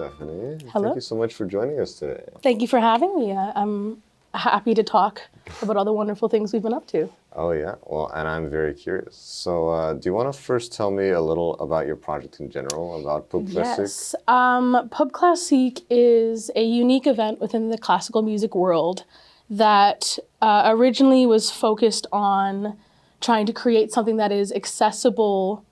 Stephanie. Hello. Thank you so much for joining us today. Thank you for having me. I'm happy to talk about all the wonderful things we've been up to. Oh yeah, well, and I'm very curious. So do you want to first tell me a little about your project in general, about Pub Classique? Yes. Pub Classique is a unique event within the classical music world that originally was focused on trying to create something that is accessible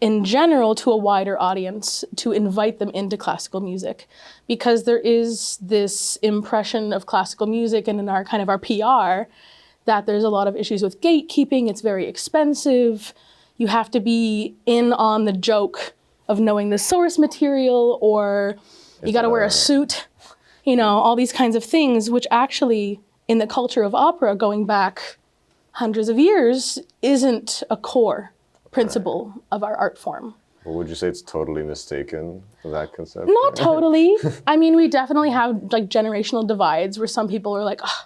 in general to a wider audience, to invite them into classical music, because there is this impression of classical music and in our kind of our PR that there's a lot of issues with gatekeeping. It's very expensive. You have to be in on the joke of knowing the source material, or you got to wear a suit, you know, all these kinds of things, which actually in the culture of opera going back hundreds of years isn't a core principle of our art form. Well, would you say it's totally mistaken, that concept? Not totally. I mean, we definitely have like generational divides where some people are like, oh,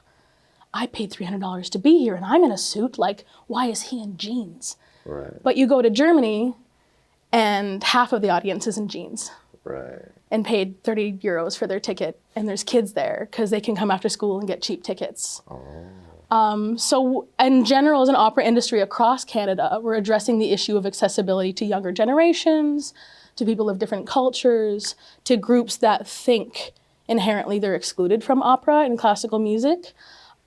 I paid $300 to be here and I'm in a suit. Like, why is he in jeans? Right. But you go to Germany and half of the audience is in jeans. Right. And paid 30 euros for their ticket. And there's kids there because they can come after school and get cheap tickets. Oh. So in general, as an opera industry across Canada, we're addressing the issue of accessibility to younger generations, to people of different cultures, to groups that think inherently they're excluded from opera and classical music.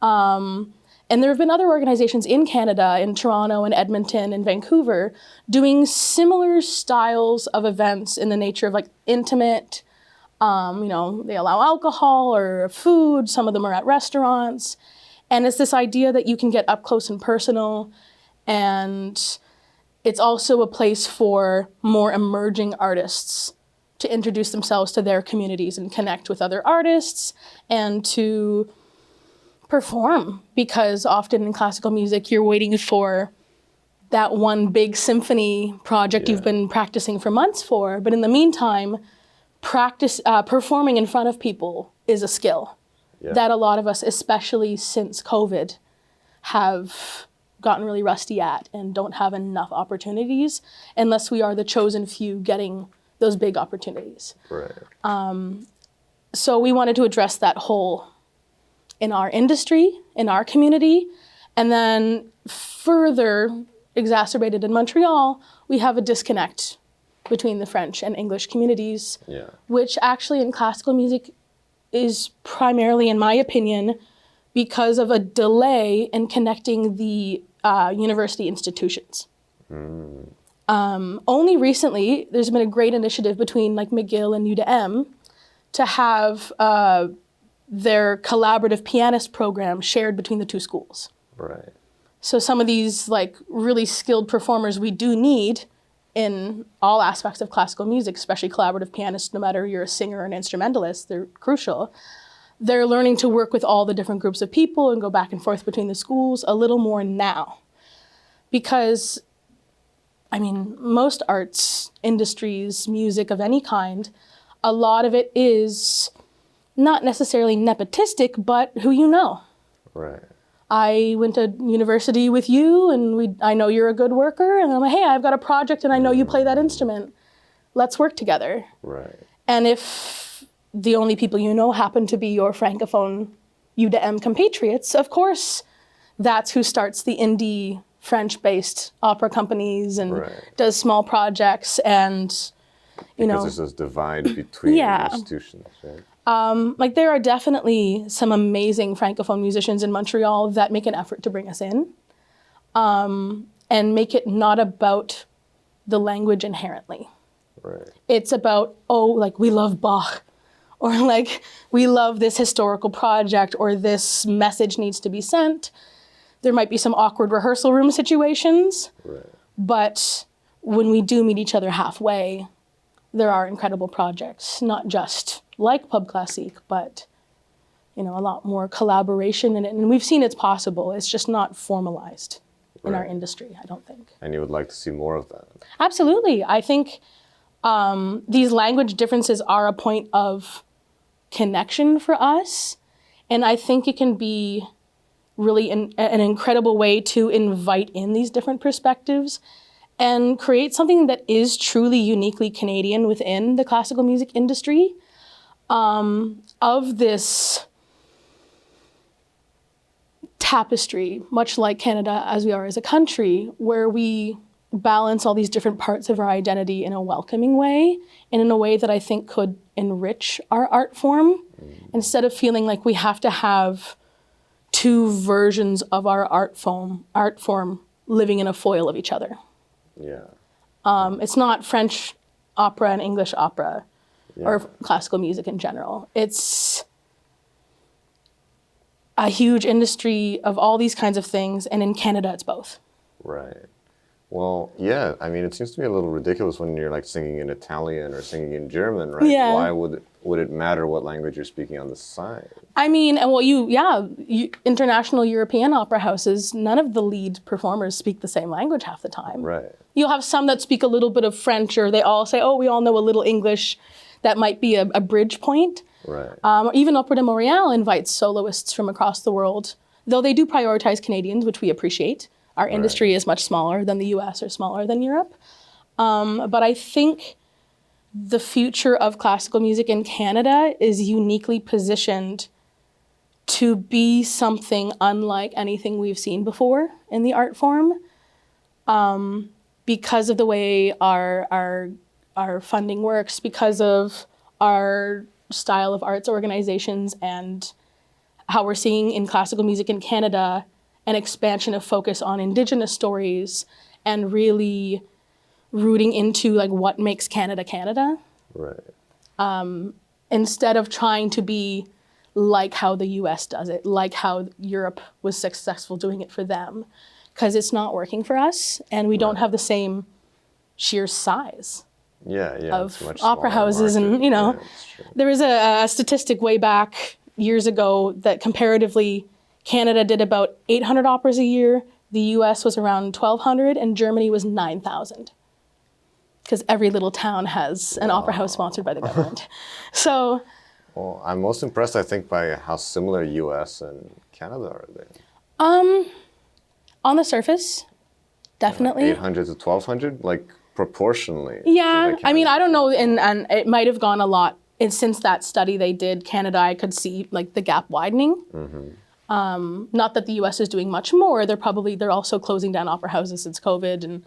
And there have been other organizations in Canada, in Toronto and Edmonton and Vancouver, doing similar styles of events in the nature of like intimate, you know, they allow alcohol or food, some of them are at restaurants. And it's this idea that you can get up close and personal, and it's also a place for more emerging artists to introduce themselves to their communities and connect with other artists and to perform, because often in classical music, you're waiting for that one big symphony project you've been practicing for months for. But in the meantime, performing in front of people is a skill that a lot of us, especially since COVID, have gotten really rusty at and don't have enough opportunities unless we are the chosen few getting those big opportunities. Right. So we wanted to address that hole in our industry, in our community, and then further exacerbated in Montreal, we have a disconnect between the French and English communities, which actually in classical music is primarily, in my opinion, because of a delay in connecting the university institutions. Only recently, there's been a great initiative between like McGill and UDM to have their collaborative pianist program shared between the two schools. Right. So some of these like really skilled performers we do need in all aspects of classical music, especially collaborative pianists, no matter you're a singer or an instrumentalist, they're crucial. They're learning to work with all the different groups of people and go back and forth between the schools a little more now. Because, I mean, most arts, industries, music of any kind, a lot of it is not necessarily nepotistic, but who you know. Right. I went to university with you and I know you're a good worker, and I'm like, hey, I've got a project and I know you play that instrument. Let's work together. Right. And if the only people you know happen to be your Francophone UDM compatriots, of course, that's who starts the indie French-based opera companies and does small projects and, you know. Because there's this divide between institutions, right? Like there are definitely some amazing Francophone musicians in Montreal that make an effort to bring us in and make it not about the language inherently. Right. It's about, oh, like we love Bach, or like we love this historical project, or this message needs to be sent. There might be some awkward rehearsal room situations, but when we do meet each other halfway, there are incredible projects, not just like Pub Classique, but you know, a lot more collaboration in it. And we've seen it's possible. It's just not formalized in our industry, I don't think. And you would like to see more of that? Absolutely. I think these language differences are a point of connection for us. And I think it can be really an incredible way to invite in these different perspectives and create something that is truly uniquely Canadian within the classical music industry, of this tapestry, much like Canada as we are as a country, where we balance all these different parts of our identity in a welcoming way and in a way that I think could enrich our art form, instead of feeling like we have to have two versions of our art form living in a foil of each other. Yeah. It's not French opera and English opera or classical music in general. It's a huge industry of all these kinds of things, and in Canada it's both. Right. Well, yeah, I mean, it seems to me a little ridiculous when you're like singing in Italian or singing in German, right? Yeah. Why would it matter what language you're speaking on the side? I mean, and well, international European opera houses, none of the lead performers speak the same language half the time. Right. You'll have some that speak a little bit of French, or they all say, oh, we all know a little English. That might be a bridge point. Right. Or even Opera de Montréal invites soloists from across the world, though they do prioritize Canadians, which we appreciate. Our industry is much smaller than the US or smaller than Europe. But I think the future of classical music in Canada is uniquely positioned to be something unlike anything we've seen before in the art form, because of the way our funding works, because of our style of arts organizations, and how we're seeing in classical music in Canada an expansion of focus on Indigenous stories and really rooting into like what makes Canada Canada. Right. Instead of trying to be like how the US does it, like how Europe was successful doing it for them, because it's not working for us, and we don't have the same sheer size of opera houses. Market. And there was a statistic way back years ago that comparatively Canada did about 800 operas a year, the US was around 1,200, and Germany was 9,000. Because every little town has an opera house sponsored by the government. So, well, I'm most impressed, I think, by how similar US and Canada are there. on the surface, definitely. 800 to 1,200, like proportionally. Yeah, I mean, I don't know, and it might have gone a lot. And since that study they did, Canada, I could see like the gap widening. Not that the US is doing much more. They're also closing down opera houses since COVID. And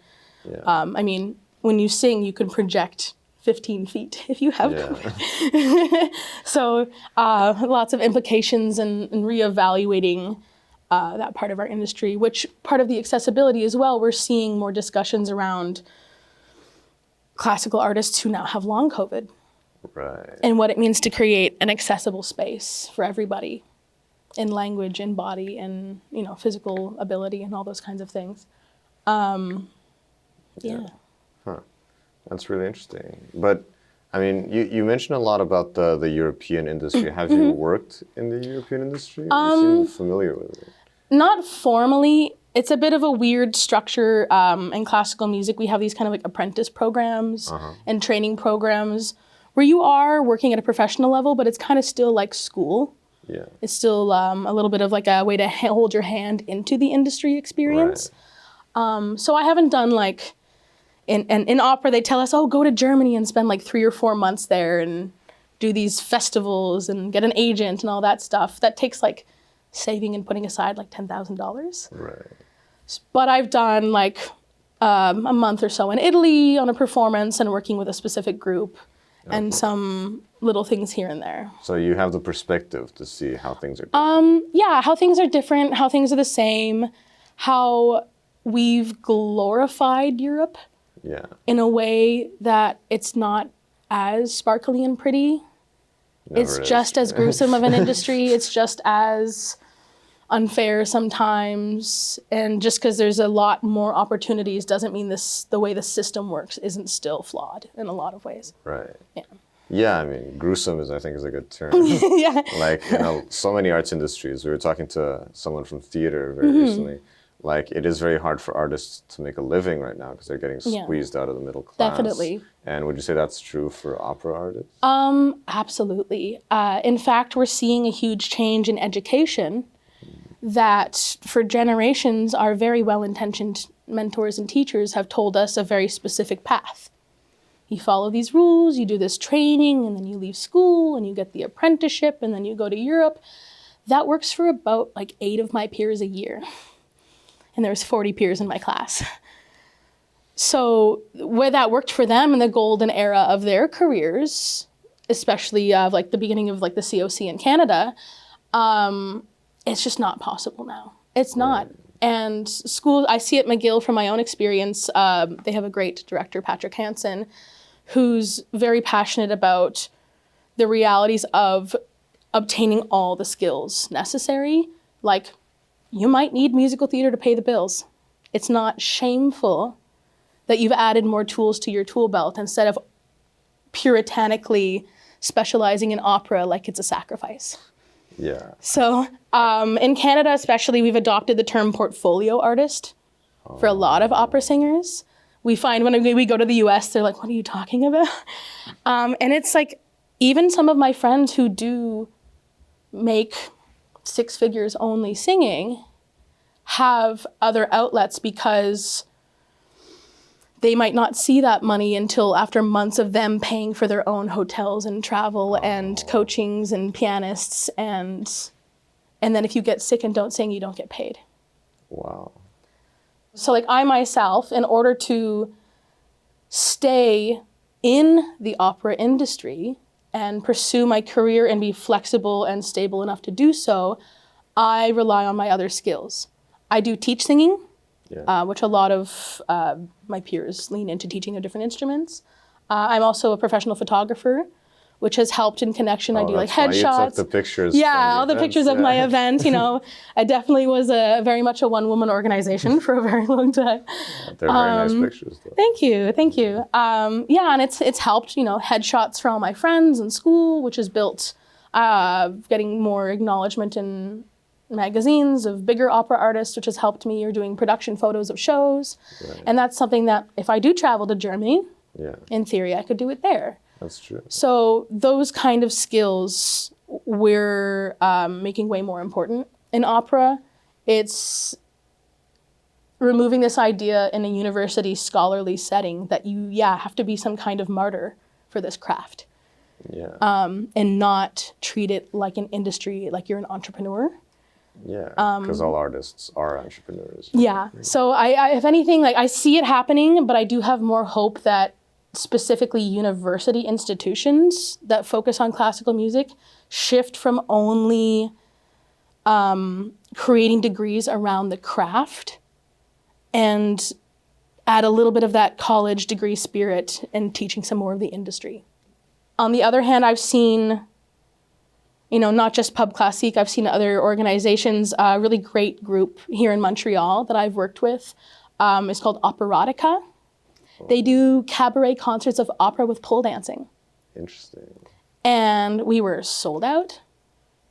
I mean, when you sing, you can project 15 feet if you have COVID. So lots of implications and reevaluating that part of our industry, which part of the accessibility as well. We're seeing more discussions around classical artists who now have long COVID. Right. And what it means to create an accessible space for everybody in language, in body, and physical ability, and all those kinds of things. Huh. That's really interesting. But I mean, you mentioned a lot about the European industry. Have you worked in the European industry? You seem familiar with it. Not formally. It's a bit of a weird structure in classical music. We have these kind of like apprentice programs and training programs where you are working at a professional level, but it's kind of still like school. Yeah. It's still a little bit of like a way to hold your hand into the industry experience. Right. So I haven't done like, in opera, they tell us, oh, go to Germany and spend like 3 or 4 months there and do these festivals and get an agent and all that stuff. That takes like saving and putting aside like $10,000. Right. But I've done like a month or so in Italy on a performance and working with a specific group and some little things here and there. So you have the perspective to see how things are different. Yeah, how things are different, how things are the same, how we've glorified Europe in a way that it's not as sparkly and pretty. It's just as gruesome of an industry. It's just as unfair sometimes. And just because there's a lot more opportunities doesn't mean the way the system works isn't still flawed in a lot of ways. Right. Yeah. Yeah, I mean, gruesome I think is a good term. Yeah. Like, so many arts industries. We were talking to someone from theater very recently. Like, it is very hard for artists to make a living right now because they're getting squeezed out of the middle class. Definitely. And would you say that's true for opera artists? Absolutely. In fact, we're seeing a huge change in education that for generations our very well-intentioned mentors and teachers have told us a very specific path. You follow these rules, you do this training, and then you leave school and you get the apprenticeship and then you go to Europe. That works for about like 8 of my peers a year. And there's 40 peers in my class. So where that worked for them in the golden era of their careers, especially like the beginning of like the COC in Canada, it's just not possible now. It's not. Right. And school, I see at McGill from my own experience, they have a great director, Patrick Hansen, who's very passionate about the realities of obtaining all the skills necessary. Like, you might need musical theater to pay the bills. It's not shameful that you've added more tools to your tool belt instead of puritanically specializing in opera like it's a sacrifice. Yeah. So in Canada especially, we've adopted the term portfolio artist for a lot of opera singers. We find when we go to the US, they're like, what are you talking about? And it's like, even some of my friends who do make 6 figures only singing have other outlets because they might not see that money until after months of them paying for their own hotels and travel and coachings and pianists. And then if you get sick and don't sing, you don't get paid. Wow. So like I myself, in order to stay in the opera industry and pursue my career and be flexible and stable enough to do so, I rely on my other skills. I do teach singing, which a lot of my peers lean into teaching their different instruments. I'm also a professional photographer, which has helped in connection. I do like headshots. You took the pictures. Yeah, all the pictures of my event. You know, I definitely was very much a one-woman organization for a very long time. They're very nice pictures, though. Thank you. Yeah, and it's helped. You know, headshots for all my friends in school, which has built getting more acknowledgement in magazines of bigger opera artists, which has helped me. Or doing production photos of shows, and that's something that if I do travel to Germany, in theory, I could do it there. That's true. So those kind of skills we're making way more important in opera. It's removing this idea in a university scholarly setting that you, have to be some kind of martyr for this craft. Yeah. And not treat it like an industry, like you're an entrepreneur. Yeah, because all artists are entrepreneurs. Yeah. So I, if anything, like I see it happening, but I do have more hope that specifically university institutions that focus on classical music shift from only creating degrees around the craft and add a little bit of that college degree spirit and teaching some more of the industry. On the other hand, I've seen, not just Pub Classique, I've seen other organizations, a really great group here in Montreal that I've worked with. It's called Operatica. They do cabaret concerts of opera with pole dancing. Interesting. And we were sold out.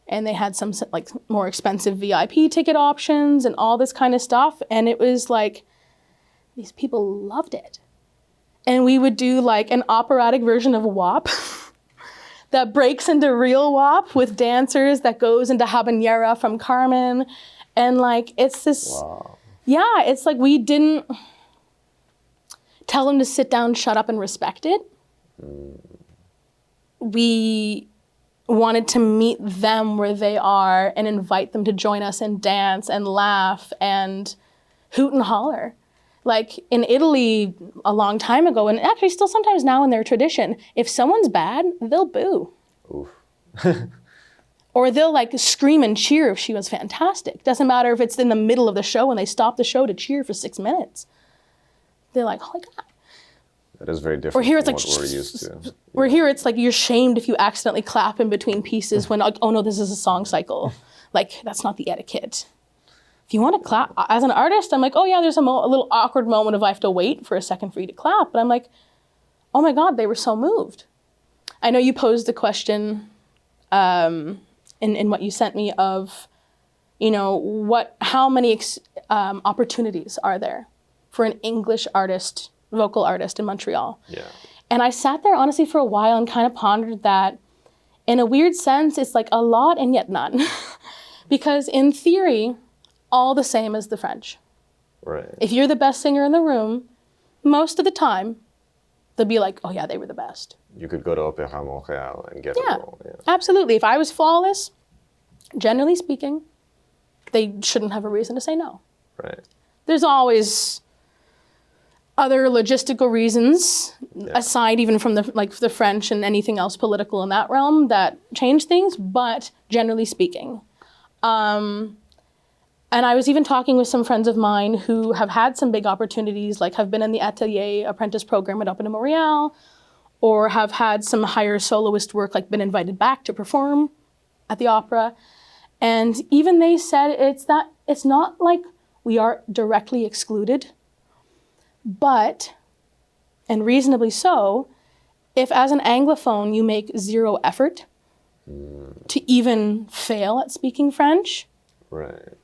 And they had some like more expensive VIP ticket options and all this kind of stuff. And it was like, these people loved it. And we would do like an operatic version of WAP that breaks into real WAP with dancers that goes into habanera from Carmen. And like, it's this, it's like we didn't tell them to sit down, shut up, and respect it. We wanted to meet them where they are and invite them to join us and dance and laugh and hoot and holler. Like in Italy a long time ago, and actually still sometimes now in their tradition, if someone's bad, they'll boo. Oof. Or they'll like scream and cheer if she was fantastic. Doesn't matter if it's in the middle of the show and they stop the show to cheer for 6 minutes. They're like, oh my God. That is very different from what we're used to. Where here it's like you're shamed if you accidentally clap in between pieces when, oh no, this is a song cycle. Like, that's not the etiquette. If you want to clap, as an artist, I'm like, oh yeah, there's a little awkward moment if I have to wait for a second for you to clap. But I'm like, oh my God, they were so moved. I know you posed the question in what you sent me of, how many opportunities are there for an English artist, vocal artist in Montreal? Yeah. And I sat there honestly for a while and kind of pondered that. In a weird sense, it's like a lot and yet none. Because in theory, all the same as the French. Right. If you're the best singer in the room, most of the time, they'll be like, oh yeah, they were the best. You could go to Opéra Montréal and get a Yeah, role. Yeah. absolutely. If I was flawless, generally speaking, they shouldn't have a reason to say no. Right. There's always other logistical reasons, aside even from the French and anything else political in that realm, that change things, but generally speaking. And I was even talking with some friends of mine who have had some big opportunities, like have been in the Atelier apprentice program at Opéra Montréal, or have had some higher soloist work, like been invited back to perform at the opera. And even they said it's not like we are directly excluded, but, and reasonably so, if as an Anglophone you make zero effort to even fail at speaking French, Right.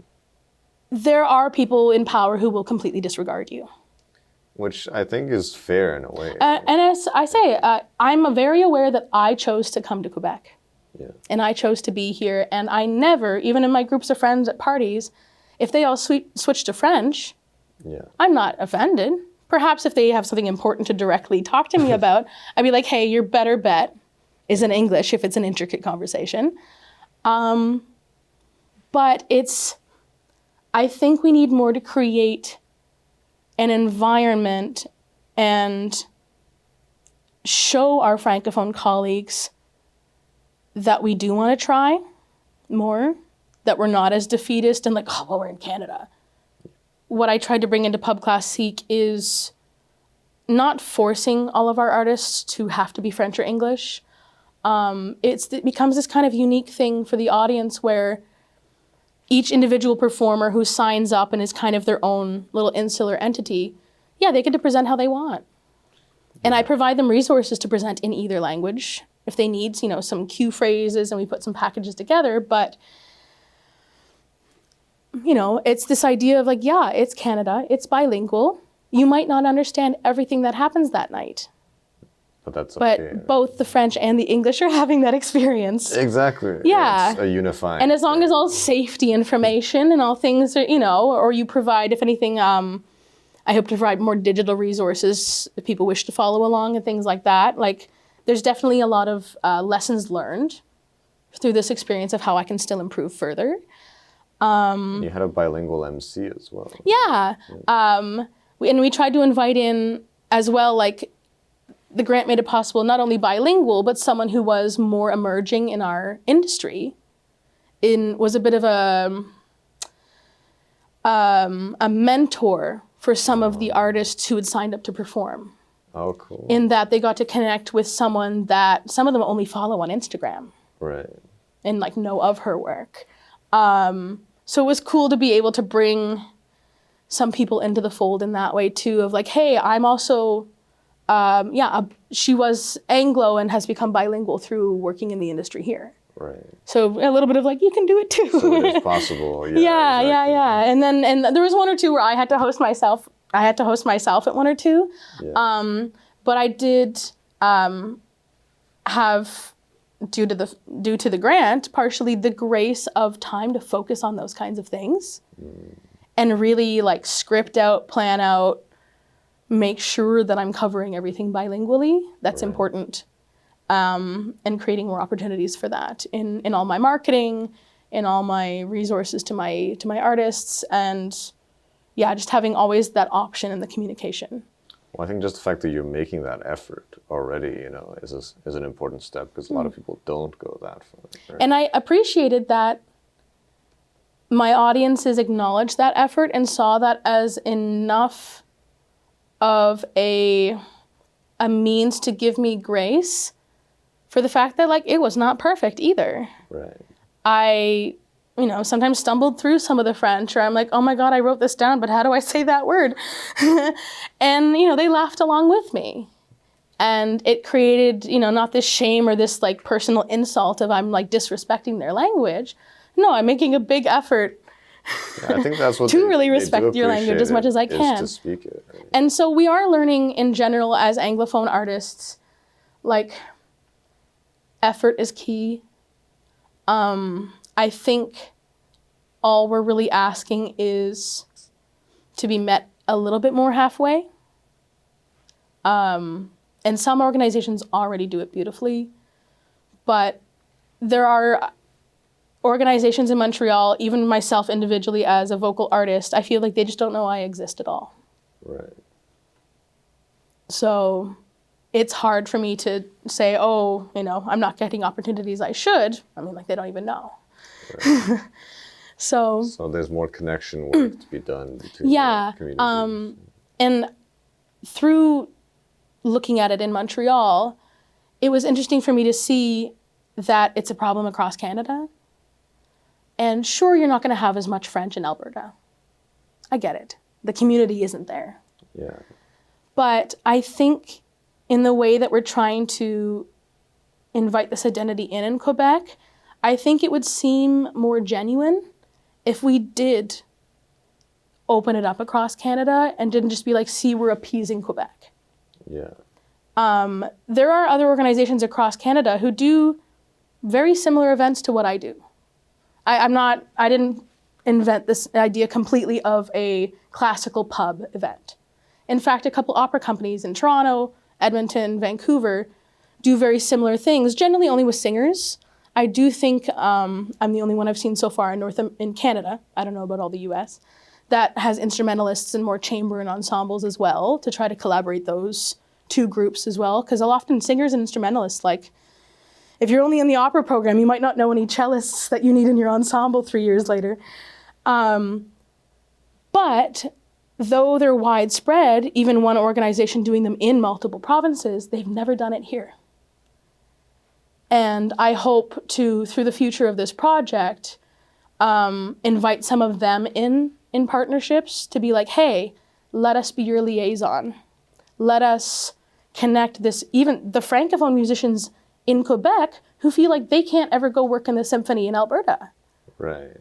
there are people in power who will completely disregard you. Which I think is fair in a way. And as I say, I'm very aware that I chose to come to Quebec. Yeah. And I chose to be here. And I never, even in my groups of friends at parties, if they all switch to French, Yeah. I'm not offended. Perhaps if they have something important to directly talk to me about, I'd be like, hey, your better bet is in English if it's an intricate conversation. But I think we need more to create an environment and show our Francophone colleagues that we do want to try more, that we're not as defeatist and like, oh, well, we're in Canada. What I tried to bring into Pub Classique is not forcing all of our artists to have to be French or English. It becomes this kind of unique thing for the audience where each individual performer who signs up and is kind of their own little insular entity, yeah, they get to present how they want. And I provide them resources to present in either language if they need, some cue phrases, and we put some packages together. But, it's this idea of like, yeah, it's Canada, it's bilingual. You might not understand everything that happens that night. But that's okay. But both the French and the English are having that experience. Exactly. Yeah. It's a unifying. And as long as all safety information and all things are, or you provide, if anything, I hope to provide more digital resources if people wish to follow along and things like that. Like, there's definitely a lot of lessons learned through this experience of how I can still improve further. You had a bilingual MC as well. Yeah. And we tried to invite in as well, like, the grant made it possible not only bilingual, but someone who was more emerging in our industry, was a bit of a mentor for some of the artists who had signed up to perform. Oh, cool. In that they got to connect with someone that some of them only follow on Instagram. Right. And like know of her work. So it was cool to be able to bring some people into the fold in that way too, of like, hey, I'm also, she was Anglo and has become bilingual through working in the industry here. Right. So a little bit of like, you can do it too. So it is possible. Yeah, exactly. yeah. And there was one or two where I had to host myself. At one or two. Yeah. But I did have, due to the grant, partially the grace of time to focus on those kinds of things. And really like script out, plan out, make sure that I'm covering everything bilingually. That's important. And creating more opportunities for that in all my marketing, in all my resources to my artists, and just having always that option in the communication. Well, I think just the fact that you're making that effort already, is an important step, because a lot of people don't go that far. Right? And I appreciated that my audiences acknowledged that effort and saw that as enough of a means to give me grace for the fact that like it was not perfect either. Right. I, sometimes stumbled through some of the French, or I'm like, oh my God, I wrote this down, but how do I say that word? And, they laughed along with me. And it created, not this shame or this like personal insult of I'm like disrespecting their language. No, I'm making a big effort I think that's what to really respect your language as much as I can. To speak it. Right? And so we are learning in general as Anglophone artists, like effort is key. I think all we're really asking is to be met a little bit more halfway. And some organizations already do it beautifully, but there are organizations in Montreal, even myself individually as a vocal artist, I feel like they just don't know I exist at all. Right. So it's hard for me to say, oh, I'm not getting opportunities I should. I mean, like, they don't even know. Right. So there's more connection work to be done between the communities. And through looking at it in Montreal, it was interesting for me to see that it's a problem across Canada. And sure, you're not going to have as much French in Alberta. I get it. The community isn't there. Yeah. But I think in the way that we're trying to invite this identity in Quebec, I think it would seem more genuine if we did open it up across Canada and didn't just be like, see, we're appeasing Quebec. Yeah. There are other organizations across Canada who do very similar events to what I do. I didn't invent this idea completely of a classical pub event. In fact, a couple opera companies in Toronto, Edmonton, Vancouver do very similar things, generally only with singers. I do think I'm the only one I've seen so far in Canada, I don't know about all the US, that has instrumentalists and more chamber and ensembles as well, to try to collaborate those two groups as well. Because often singers and instrumentalists, like, if you're only in the opera program, you might not know any cellists that you need in your ensemble 3 years later. But though they're widespread, even one organization doing them in multiple provinces, they've never done it here. And I hope to, through the future of this project, invite some of them in partnerships to be like, hey, let us be your liaison. Let us connect this, even the Francophone musicians in Quebec who feel like they can't ever go work in the symphony in Alberta. Right.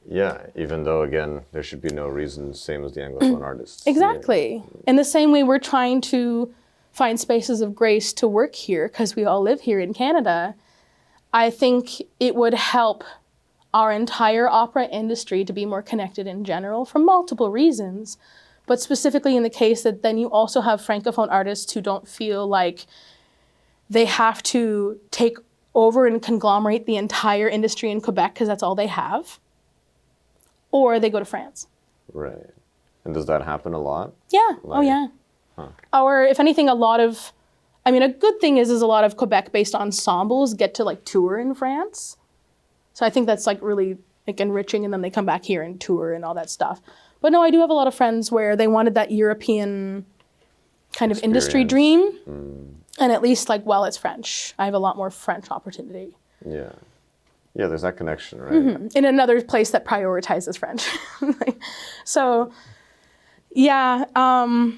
Yeah, even though, again, there should be no reason, same as the Anglophone artists. Exactly. Yeah. In the same way we're trying to find spaces of grace to work here because we all live here in Canada, I think it would help our entire opera industry to be more connected in general for multiple reasons, but specifically in the case that then you also have Francophone artists who don't feel like they have to take over and conglomerate the entire industry in Quebec because that's all they have, or they go to France. Right. And does that happen a lot? Yeah. Oh, yeah. Huh. Or if anything, a good thing is a lot of Quebec-based ensembles get to like tour in France. So I think that's like really like enriching, and then they come back here and tour and all that stuff. But no, I do have a lot of friends where they wanted that European kind of industry dream. And at least like, well, it's French. I have a lot more French opportunity. Yeah. Yeah, there's that connection, right? Mm-hmm. In another place that prioritizes French. So, yeah, I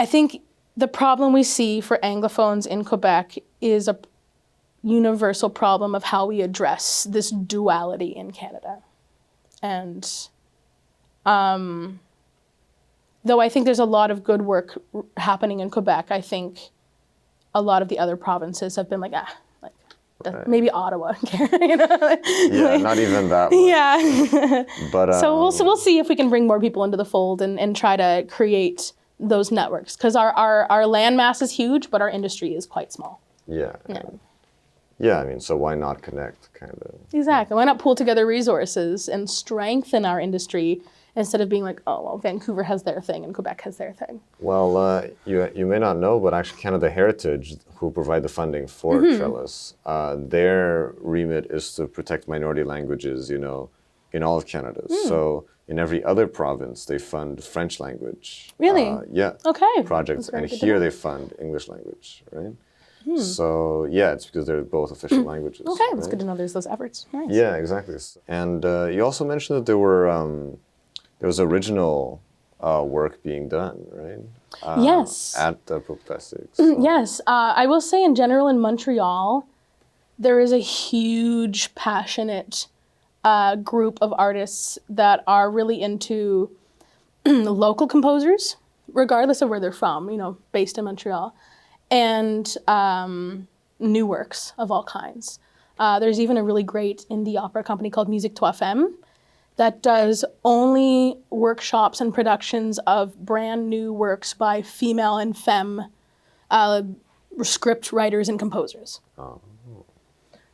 think the problem we see for Anglophones in Quebec is a universal problem of how we address this duality in Canada. And though I think there's a lot of good work happening in Quebec, I think a lot of the other provinces have been like, Right. maybe Ottawa. Yeah, not even that one. Yeah. But so we'll see if we can bring more people into the fold and try to create those networks, because our land mass is huge, but our industry is quite small. Yeah. Yeah, I mean, so why not connect, kind of? Exactly. Why not pool together resources and strengthen our industry instead of being like, oh, well, Vancouver has their thing and Quebec has their thing. Well, you may not know, but actually Canada Heritage, who provide the funding for Trellis, their remit is to protect minority languages, in all of Canada. So in every other province, they fund French language. Really? Yeah. Okay. Projects, and here they fund English language, right? So yeah, it's because they're both official languages. Okay, that's right? good to know there's those efforts. Nice. Yeah, exactly. And you also mentioned that there was original work being done, right? Yes. At the Pub Classique. Yes. I will say in general in Montreal, there is a huge, passionate group of artists that are really into local composers, regardless of where they're from, based in Montreal, and new works of all kinds. There's even a really great indie opera company called Musique Toi Femme that does only workshops and productions of brand new works by female and femme script writers and composers. Oh.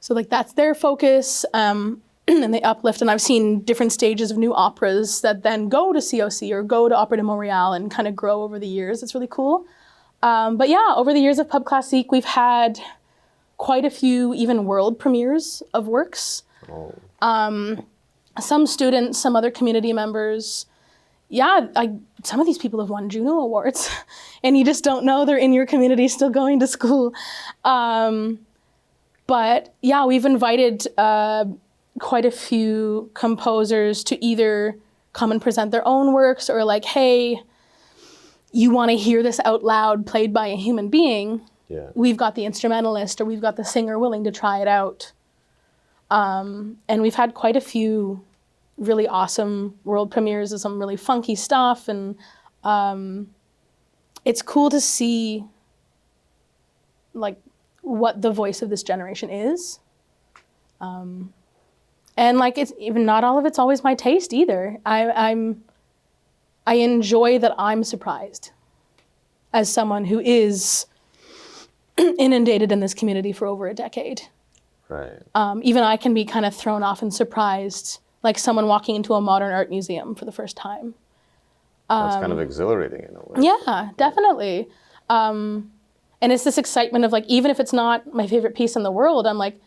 So like that's their focus, and they uplift. And I've seen different stages of new operas that then go to COC or go to Opera de Montréal and kind of grow over the years. It's really cool. But yeah, over the years of Pub Classique, we've had quite a few even world premieres of works. Oh. Some students, some other community members. Yeah, some of these people have won Juno Awards, and you just don't know they're in your community still going to school. But yeah, we've invited quite a few composers to either come and present their own works or like, hey, you want to hear this out loud played by a human being? Yeah. We've got the instrumentalist or we've got the singer willing to try it out. And we've had quite a few really awesome world premieres of some really funky stuff. And it's cool to see like what the voice of this generation is. And like it's even not all of it's always my taste either. I enjoy that I'm surprised as someone who is inundated in this community for over a decade. Right. Even I can be kind of thrown off and surprised, like someone walking into a modern art museum for the first time. That's kind of exhilarating in a way. Yeah, definitely. And it's this excitement of like, even if it's not my favorite piece in the world, I'm like,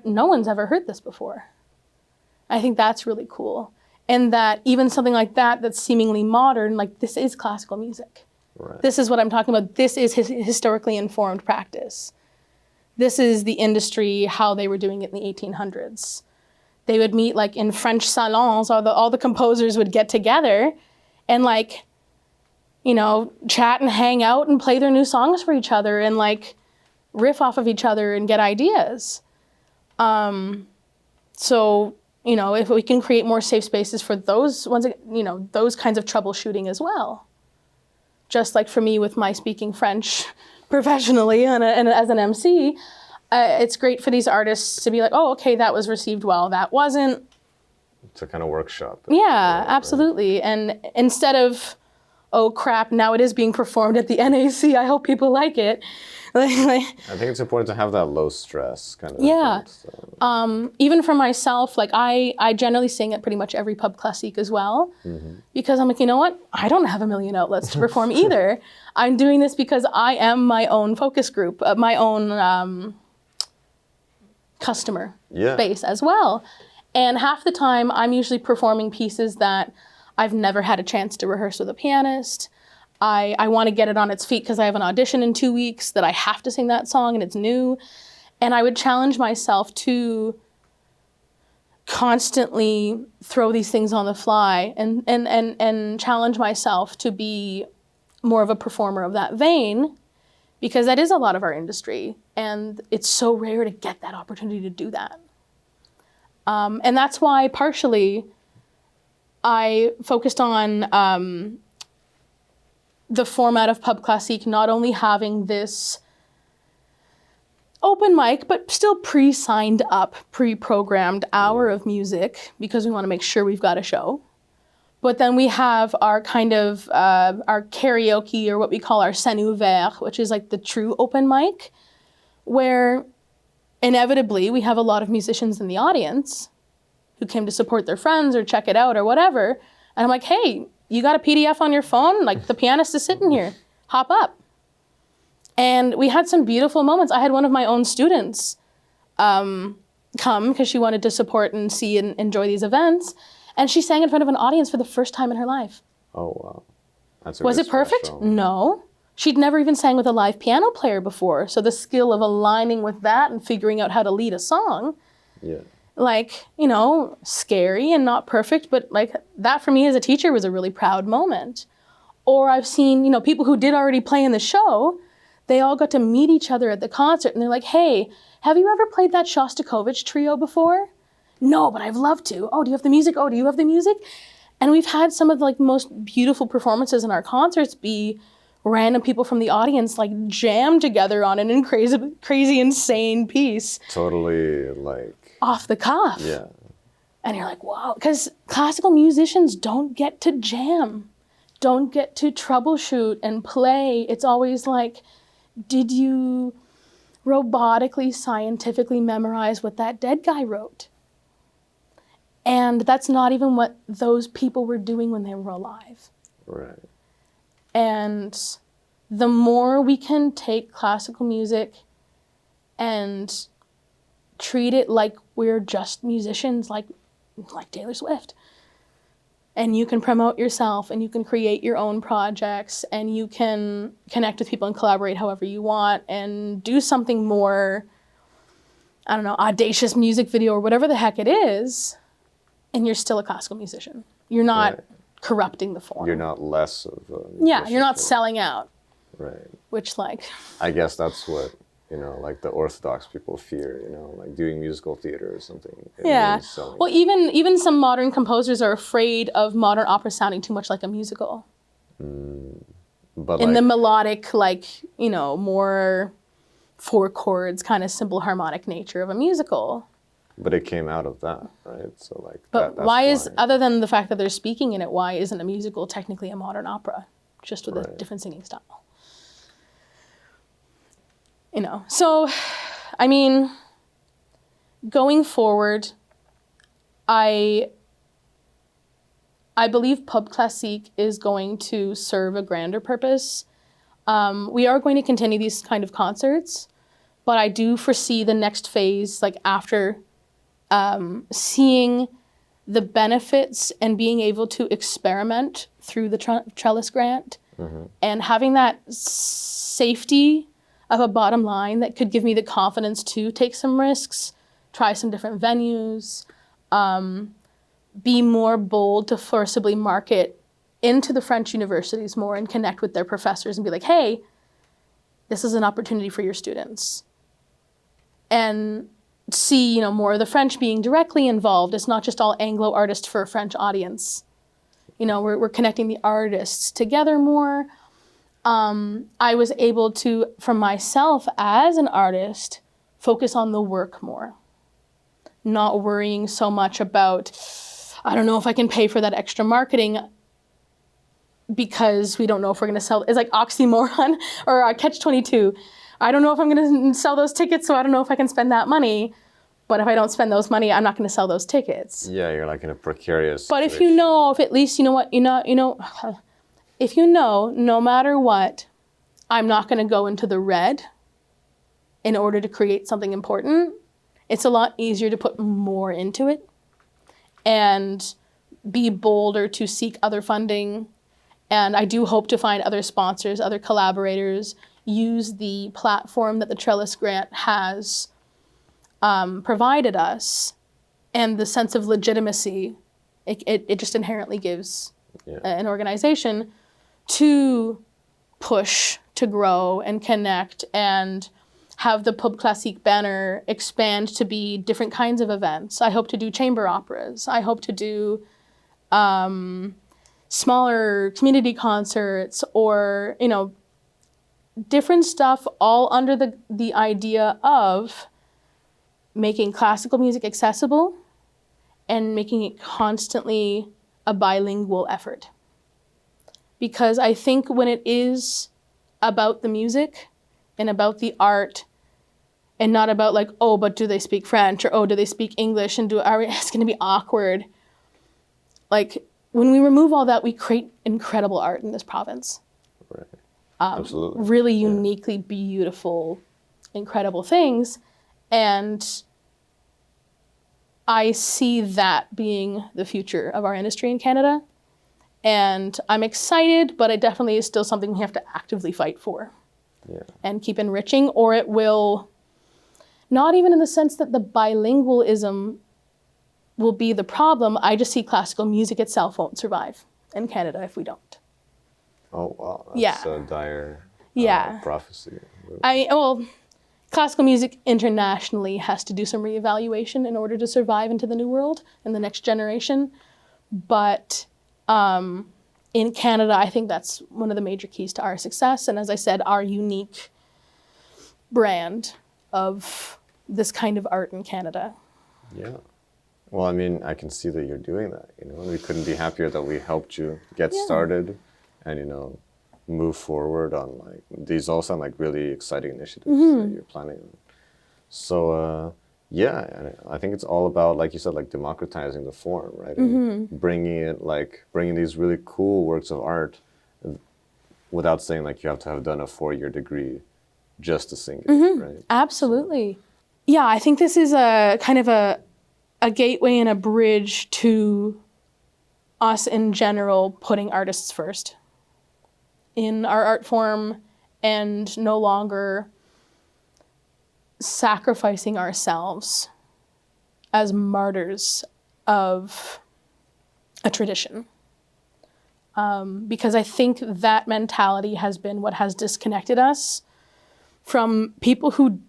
no one's ever heard this before. I think that's really cool. And that even something like that, that's seemingly modern, like this is classical music. Right. This is what I'm talking about. This is historically informed practice. This is the industry, how they were doing it in the 1800s. They would meet like in French salons, all the composers would get together and like, you know, chat and hang out and play their new songs for each other and like riff off of each other and get ideas. So, you know, if we can create more safe spaces for those ones, you know, those kinds of troubleshooting as well. Just like for me with my speaking French professionally and as an MC, it's great for these artists to be like, oh, okay, that was received well, that wasn't. To kind of workshop it. Yeah, right, absolutely. Right. And instead of, oh crap, now it is being performed at the NAC, I hope people like it. I think it's important to have that low stress kind of yeah. thing, so. Even for myself, like I generally sing at pretty much every Pub Classique as well, because I'm like, you know what? I don't have a million outlets to perform either. I'm doing this because I am my own focus group, my own customer base as well. And half the time I'm usually performing pieces that I've never had a chance to rehearse with a pianist. I want to get it on its feet because I have an audition in 2 weeks that I have to sing that song and it's new. And I would challenge myself to constantly throw these things on the fly and challenge myself to be more of a performer of that vein, because that is a lot of our industry. And it's so rare to get that opportunity to do that. And that's why partially I focused on the format of Pub Classique not only having this open mic, but still pre-signed up, pre-programmed hour of music, because we want to make sure we've got a show. But then we have our kind of, our karaoke, or what we call our scène ouverte, which is like the true open mic, where inevitably we have a lot of musicians in the audience who came to support their friends or check it out or whatever. And I'm like, hey, you got a PDF on your phone? Like the pianist is sitting here, hop up. And we had some beautiful moments. I had one of my own students come because she wanted to support and see and enjoy these events. And she sang in front of an audience for the first time in her life. Oh, wow. That's Was it perfect? special. No. She'd never even sang with a live piano player before. So the skill of aligning with that and figuring out how to lead a song, Yeah. like, you know, scary and not perfect, but like that for me as a teacher was a really proud moment. Or I've seen, you know, people who did already play in the show, they all got to meet each other at the concert and they're like, hey, have you ever played that Shostakovich trio before? No, but I've loved to. Oh, do you have the music? Oh, do you have the music? And we've had some of the like most beautiful performances in our concerts be random people from the audience like jam together on an crazy, insane piece. Totally like... Off the cuff. Yeah. And you're like, wow, because classical musicians don't get to jam, don't get to troubleshoot and play. It's always like, did you robotically, scientifically memorize what that dead guy wrote? And that's not even what those people were doing when they were alive. Right. And the more we can take classical music and treat it like we're just musicians, like Taylor Swift, and you can promote yourself and you can create your own projects and you can connect with people and collaborate however you want and do something more, I don't know, audacious music video or whatever the heck it is, and you're still a classical musician. You're not corrupting the form. You're not less of a Yeah, you're not selling out. Right. Which, like... I guess that's what, like the Orthodox people fear, like doing musical theater or something. Yeah. Well, even some modern composers are afraid of modern opera sounding too much like a musical. But in the melodic, more four chords, kind of simple harmonic nature of a musical. But it came out of that, right? So like. But that's why, other than the fact that they're speaking in it, why isn't a musical technically a modern opera, just with a different singing style? So, I mean, going forward, I believe Pub Classique is going to serve a grander purpose. We are going to continue these kind of concerts, but I do foresee the next phase, like after seeing the benefits and being able to experiment through the Trellis grant and having that safety of a bottom line that could give me the confidence to take some risks, try some different venues, be more bold to forcibly market into the French universities more and connect with their professors and be like, hey, this is an opportunity for your students. And see, more of the French being directly involved. It's not just all Anglo artists for a French audience. We're connecting the artists together more. I was able to, for myself as an artist, focus on the work more. Not worrying so much about, I don't know if I can pay for that extra marketing because we don't know if we're going to sell. It's like oxymoron or catch-22. I don't know if I'm going to sell those tickets, so I don't know if I can spend that money. But if I don't spend those money, I'm not going to sell those tickets. Yeah, you're like in a precarious But situation. if at least, if no matter what, I'm not going to go into the red in order to create something important, it's a lot easier to put more into it and be bolder to seek other funding. And I do hope to find other sponsors, other collaborators, use the platform that the Trellis Grant has provided us and the sense of legitimacy it just inherently gives an organization to push, to grow and connect and have the Pub Classique banner expand to be different kinds of events. I hope to do chamber operas. I hope to do smaller community concerts or, different stuff all under the idea of making classical music accessible and making it constantly a bilingual effort. Because I think when it is about the music and about the art and not about like, oh, but do they speak French or oh, do they speak English and it's going to be awkward. Like when we remove all that, we create incredible art in this province. Right. Absolutely. Really uniquely beautiful, incredible things. And I see that being the future of our industry in Canada. And I'm excited, but it definitely is still something we have to actively fight for and keep enriching, or it will, not even in the sense that the bilingualism will be the problem. I just see classical music itself won't survive in Canada if we don't. Oh, wow. That's a dire prophecy. Classical music internationally has to do some reevaluation in order to survive into the new world and the next generation. But in Canada, I think that's one of the major keys to our success. And as I said, our unique brand of this kind of art in Canada. Yeah. Well, I mean, I can see that you're doing that, you know, and we couldn't be happier that we helped you get started and, you know, move forward on like, these all sound like really exciting initiatives that you're planning on. So, yeah, and I think it's all about, like you said, like democratizing the form, right? And bringing these really cool works of art without saying like you have to have done a 4-year degree just to sing it, right? Absolutely. Yeah, I think this is a kind of a gateway and a bridge to us in general putting artists first in our art form and no longer sacrificing ourselves as martyrs of a tradition. Because I think that mentality has been what has disconnected us from people who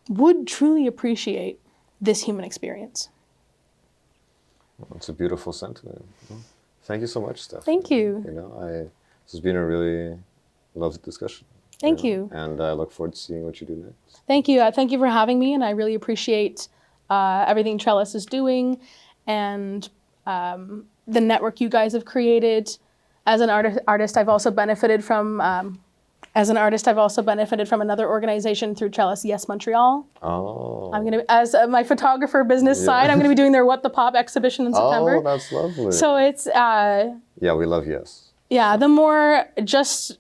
would truly appreciate this human experience. Well, it's a beautiful sentiment. Well, thank you so much, Steph. Thank you. You know, this has been a really lovely discussion. Thank you. And I look forward to seeing what you do next. Thank you. Thank you for having me, and I really appreciate everything Trellis is doing and the network you guys have created. As an artist, I've also benefited from another organization through Trellis, Yes Montreal. Oh. I'm gonna, as my photographer business side, I'm gonna be doing their What the Pop exhibition in September. Oh, that's lovely. So it's yeah, we love Yes. Yeah, the more just,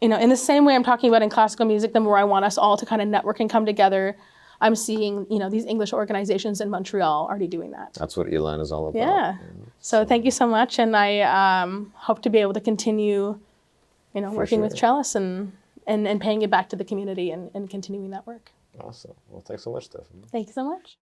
you know, in the same way I'm talking about in classical music, the more I want us all to kind of network and come together. I'm seeing, you know, these English organizations in Montreal already doing that. That's what Elan is all about. Yeah. So thank you so much, and I hope to be able to continue, you know, working with Trellis and paying it back to the community and continuing that work. Awesome. Well, thanks so much, Stephanie. Thank you so much.